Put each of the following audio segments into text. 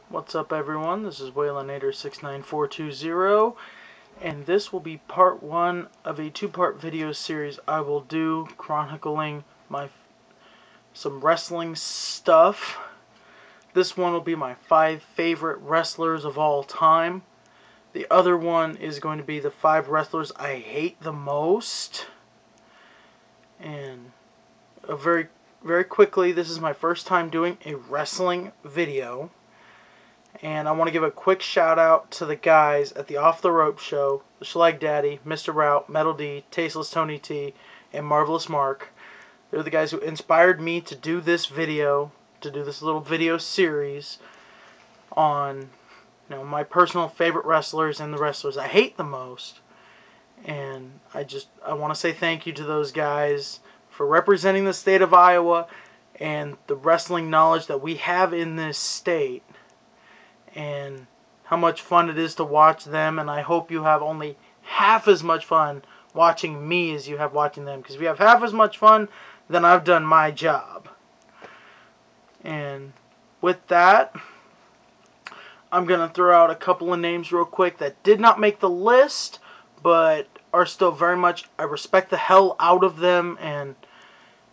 What's up, everyone? This is Waylanator69420, and this will be part one of a two-part video series I will do chronicling some wrestling stuff. This one will be my 5 favorite wrestlers of all time. The other one is going to be the 5 wrestlers I hate the most. And very quickly, this is my first time doing a wrestling video. And I want to give a quick shout out to the guys at the Off the Rope Show, the Schleg Daddy, Mr. Rout, Metal D, Tasteless Tony T, and Marvelous Mark. They're the guys who inspired me to do this video, to do this little video series on, my personal favorite wrestlers and the wrestlers I hate the most. And I want to say thank you to those guys for representing the state of Iowa and the wrestling knowledge that we have in this state, and how much fun it is to watch them. And I hope you have only half as much fun watching me as you have watching them, because if you have half as much fun, then I've done my job. And with that, I'm going to throw out a couple of names real quick that did not make the list, but are still very much, I respect the hell out of them, and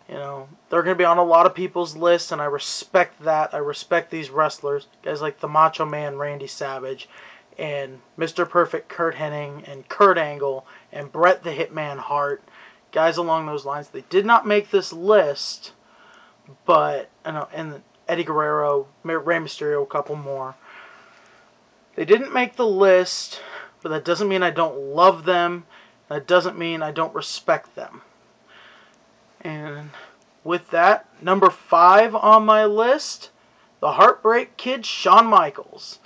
they're going to be on a lot of people's lists, and I respect that. I respect these wrestlers. Guys like the Macho Man Randy Savage, and Mr. Perfect Curt Hennig, and Kurt Angle, and Bret the Hitman Hart. Guys along those lines. They did not make this list, but, and Eddie Guerrero, Rey Mysterio, a couple more. They didn't make the list, but that doesn't mean I don't love them. That doesn't mean I don't respect them. And with that, number 5 on my list, the Heartbreak Kid, Shawn Michaels.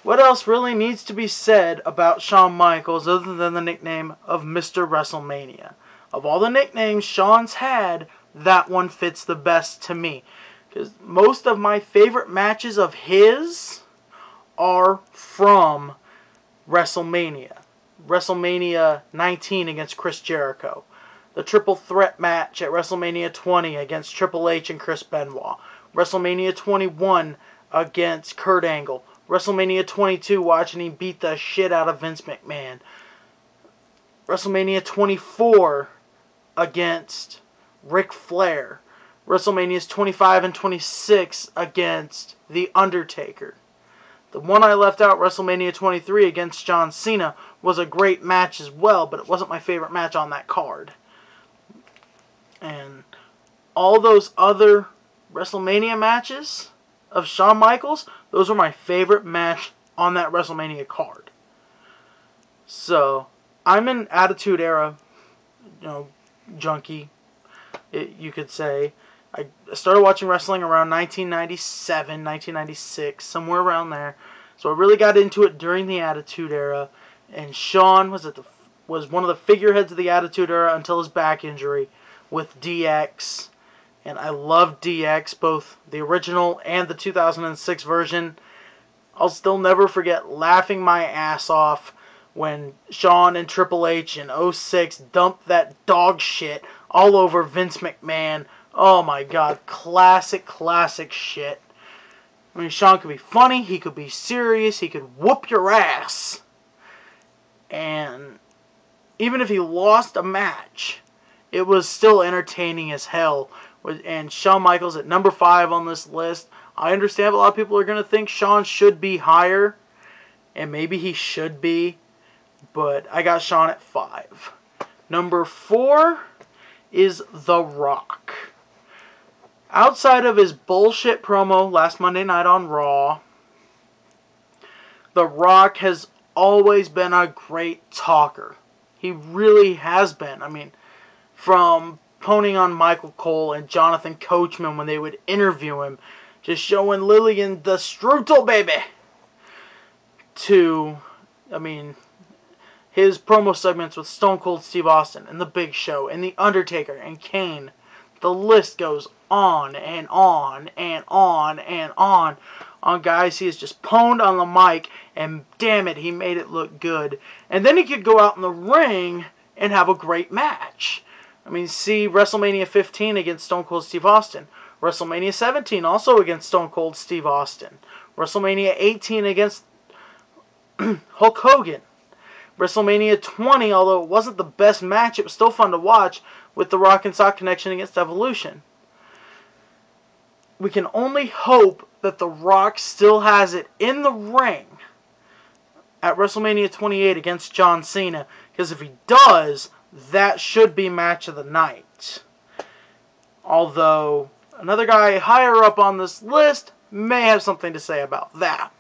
What else really needs to be said about Shawn Michaels other than the nickname of Mr. WrestleMania? Of all the nicknames Shawn's had, that one fits the best to me, because most of my favorite matches of his are from WrestleMania. WrestleMania 19 against Chris Jericho. The triple threat match at WrestleMania 20 against Triple H and Chris Benoit. WrestleMania 21 against Kurt Angle. WrestleMania 22 watching him beat the shit out of Vince McMahon. WrestleMania 24 against Ric Flair. WrestleManias 25 and 26 against The Undertaker. The one I left out, WrestleMania 23 against John Cena, was a great match as well, but it wasn't my favorite match on that card. And all those other WrestleMania matches of Shawn Michaels, those were my favorite match on that WrestleMania card. So, I'm an Attitude Era, junkie, you could say. I started watching wrestling around 1997, 1996, somewhere around there. So I really got into it during the Attitude Era, and Shawn was one of the figureheads of the Attitude Era until his back injury with DX. And I love DX, both the original and the 2006 version. I'll still never forget laughing my ass off when Shawn and Triple H in 06 dumped that dog shit all over Vince McMahon. Oh my god, classic shit. I mean, Shawn could be funny, he could be serious, he could whoop your ass. And even if he lost a match, it was still entertaining as hell. And Shawn Michaels at number 5 on this list. I understand a lot of people are going to think Shawn should be higher, and maybe he should be, but I got Shawn at 5. Number 4 is The Rock. Outside of his bullshit promo last Monday night on Raw, The Rock has always been a great talker. He really has been. I mean, from poning on Michael Cole and Jonathan Coachman when they would interview him, just showing Lillian the strudel, baby, to, his promo segments with Stone Cold Steve Austin and The Big Show and The Undertaker and Kane. The list goes on and on and on and on guys he has just pwned on the mic, and damn it, he made it look good. And then he could go out in the ring and have a great match. See WrestleMania 15 against Stone Cold Steve Austin. WrestleMania 17, also against Stone Cold Steve Austin. WrestleMania 18 against Hulk Hogan. WrestleMania 20, although it wasn't the best match, it was still fun to watch, with The Rock and Sock Connection against Evolution. We can only hope that The Rock still has it in the ring at WrestleMania 28 against John Cena, because if he does, that should be match of the night. Although, another guy higher up on this list may have something to say about that.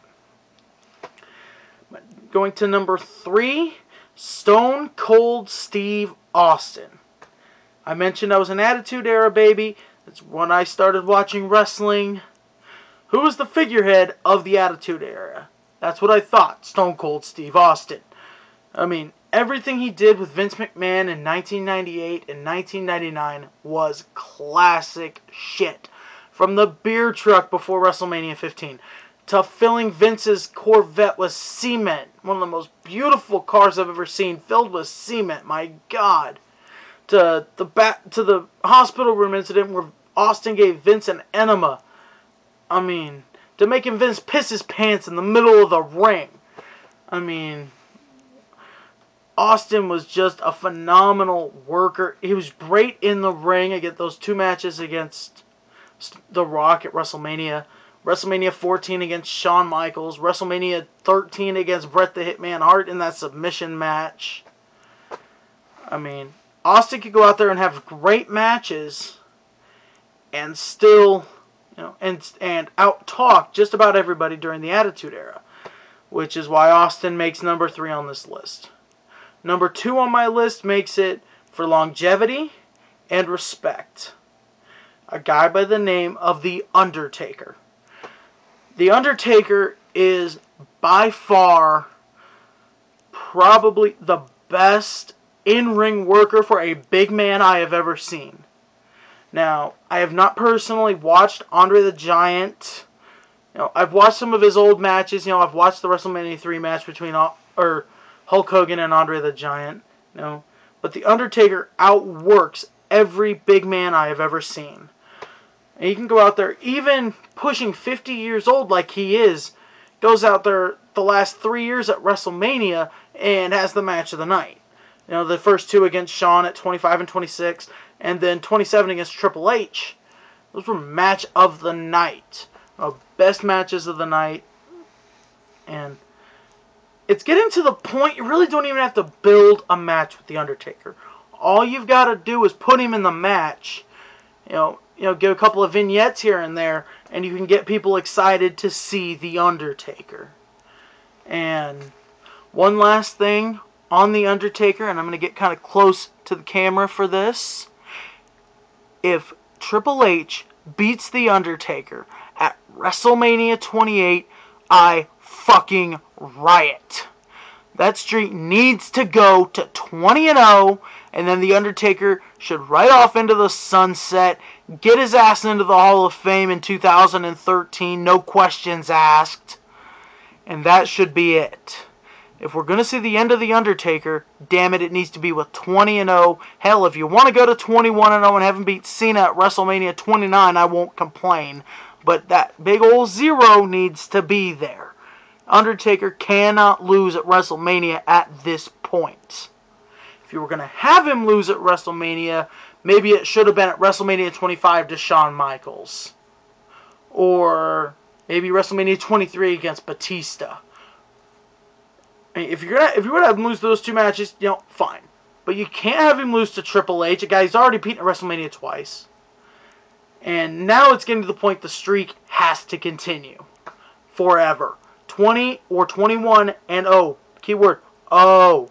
Going to number 3, Stone Cold Steve Austin. I mentioned I was an Attitude Era baby. That's when I started watching wrestling. Who was the figurehead of the Attitude Era? That's what I thought. Stone Cold Steve Austin. I mean, everything he did with Vince McMahon in 1998 and 1999 was classic shit. From the beer truck before WrestleMania 15 to filling Vince's Corvette with cement. One of the most beautiful cars I've ever seen, filled with cement. My God. To the hospital room incident where Austin gave Vince an enema. I mean, to making Vince piss his pants in the middle of the ring. I mean, Austin was just a phenomenal worker. He was great in the ring. I get those 2 matches against The Rock at WrestleMania. WrestleMania 14 against Shawn Michaels. WrestleMania 13 against Bret the Hitman Hart in that submission match. I mean, Austin could go out there and have great matches and still, and out-talk just about everybody during the Attitude Era, which is why Austin makes number 3 on this list. Number 2 on my list makes it for longevity and respect. A guy by the name of The Undertaker. The Undertaker is by far probably the best in-ring worker for a big man I have ever seen. Now, I have not personally watched Andre the Giant. I've watched some of his old matches. I've watched the WrestleMania 3 match between Hulk Hogan and Andre the Giant. But The Undertaker outworks every big man I have ever seen. And he can go out there, even pushing 50 years old like he is, goes out there the last 3 years at WrestleMania and has the match of the night. The first 2 against Shawn at 25 and 26, and then 27 against Triple H. Those were match of the night. Best matches of the night. And it's getting to the point you really don't even have to build a match with The Undertaker. All you've got to do is put him in the match. Get a couple of vignettes here and there, and you can get people excited to see The Undertaker. And one last thing on The Undertaker, and I'm going to get kind of close to the camera for this. If Triple H beats The Undertaker at WrestleMania 28, I fucking riot. That streak needs to go to 20-0, and then The Undertaker should ride off into the sunset, get his ass into the Hall of Fame in 2013, no questions asked, and that should be it. If we're going to see the end of The Undertaker, damn it, it needs to be with 20-0. Hell, if you want to go to 21-0 and have him beat Cena at WrestleMania 29, I won't complain. But that big old 0 needs to be there. Undertaker cannot lose at WrestleMania at this point. If you were going to have him lose at WrestleMania, maybe it should have been at WrestleMania 25 to Shawn Michaels. Or maybe WrestleMania 23 against Batista. I mean, if you're going to have him lose those 2 matches, fine. But you can't have him lose to Triple H, a guy he's already beaten at WrestleMania twice. And now it's getting to the point the streak has to continue. Forever. 20 or 21-0. Keyword, oh.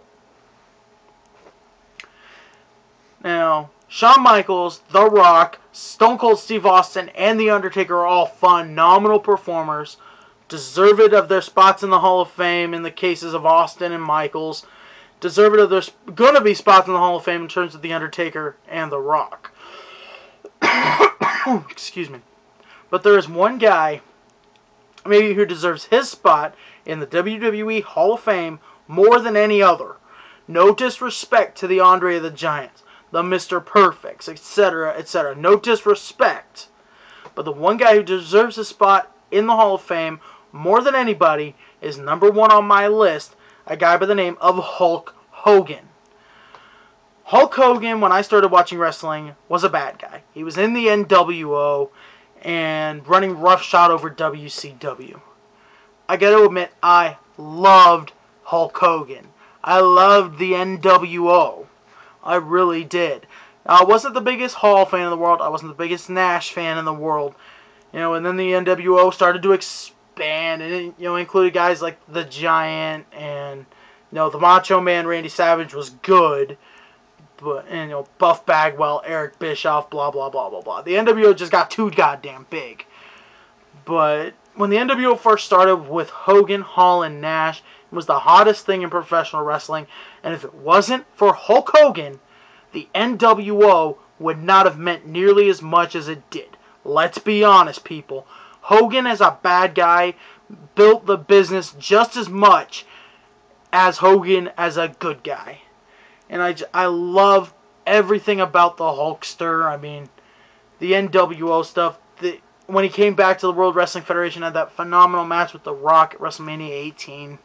Now, Shawn Michaels, The Rock, Stone Cold Steve Austin, and The Undertaker are all phenomenal performers. Deserved of their spots in the Hall of Fame in the cases of Austin and Michaels. Deserved of their going to be spots in the Hall of Fame in terms of The Undertaker and The Rock. Excuse me. But there is one guy maybe who deserves his spot in the WWE Hall of Fame more than any other. No disrespect to the Andre the Giant, the Mr. Perfects, etc., etc. No disrespect. But the one guy who deserves a spot in the Hall of Fame more than anybody is number one on my list, a guy by the name of Hulk Hogan. Hulk Hogan, when I started watching wrestling, was a bad guy. He was in the NWO and running roughshod over WCW. I gotta admit, I loved Hulk Hogan. I loved the NWO. I really did. Now, I wasn't the biggest Hall fan in the world. I wasn't the biggest Nash fan in the world. And then the NWO started to expand, and it, included guys like the Giant, and the Macho Man Randy Savage was good, but Buff Bagwell, Eric Bischoff, blah blah blah blah blah. The NWO just got too goddamn big. But when the NWO first started with Hogan, Hall, and Nash, it was the hottest thing in professional wrestling, and if it wasn't for Hulk Hogan, the NWO would not have meant nearly as much as it did. Let's be honest, people. Hogan as a bad guy built the business just as much as Hogan as a good guy. And I love everything about the Hulkster. I mean, the NWO stuff. When he came back to the World Wrestling Federation, had that phenomenal match with The Rock at WrestleMania 18.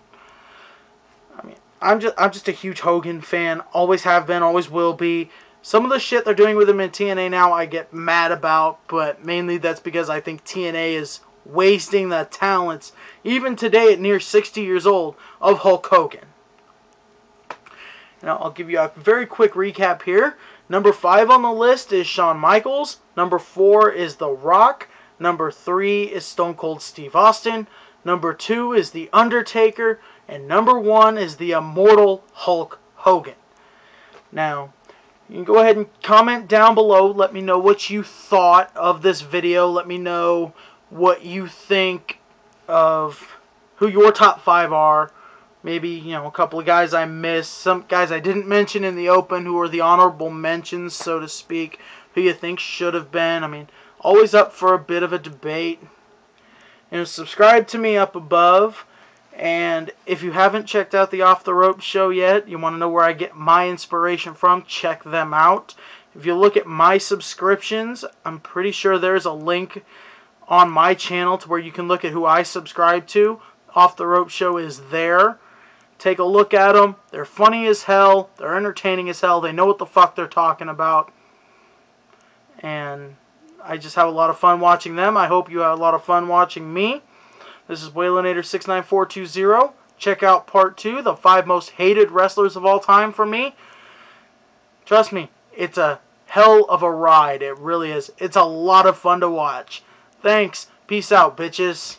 I mean, I'm just a huge Hogan fan. Always have been, always will be. Some of the shit they're doing with him in TNA now, I get mad about, but mainly that's because I think TNA is wasting the talents, even today at near 60 years old, of Hulk Hogan. Now, I'll give you a very quick recap here. Number 5 on the list is Shawn Michaels. Number 4 is The Rock. Number 3 is Stone Cold Steve Austin. Number 2 is The Undertaker. And number 1 is the immortal Hulk Hogan. Now, you can go ahead and comment down below. Let me know what you thought of this video. Let me know what you think of who your top 5 are. Maybe, a couple of guys I missed. Some guys I didn't mention in the open who are the honorable mentions, so to speak. Who you think should have been. I mean, always up for a bit of a debate. Subscribe to me up above. And if you haven't checked out the Off the Rope show yet, you want to know where I get my inspiration from, check them out. If you look at my subscriptions, I'm pretty sure there's a link on my channel to where you can look at who I subscribe to. Off the Rope show is there. Take a look at them. They're funny as hell. They're entertaining as hell. They know what the fuck they're talking about. And I just have a lot of fun watching them. I hope you have a lot of fun watching me. This is Waylanator69420. Check out part 2, the 5 most hated wrestlers of all time for me. Trust me, it's a hell of a ride. It really is. It's a lot of fun to watch. Thanks. Peace out, bitches.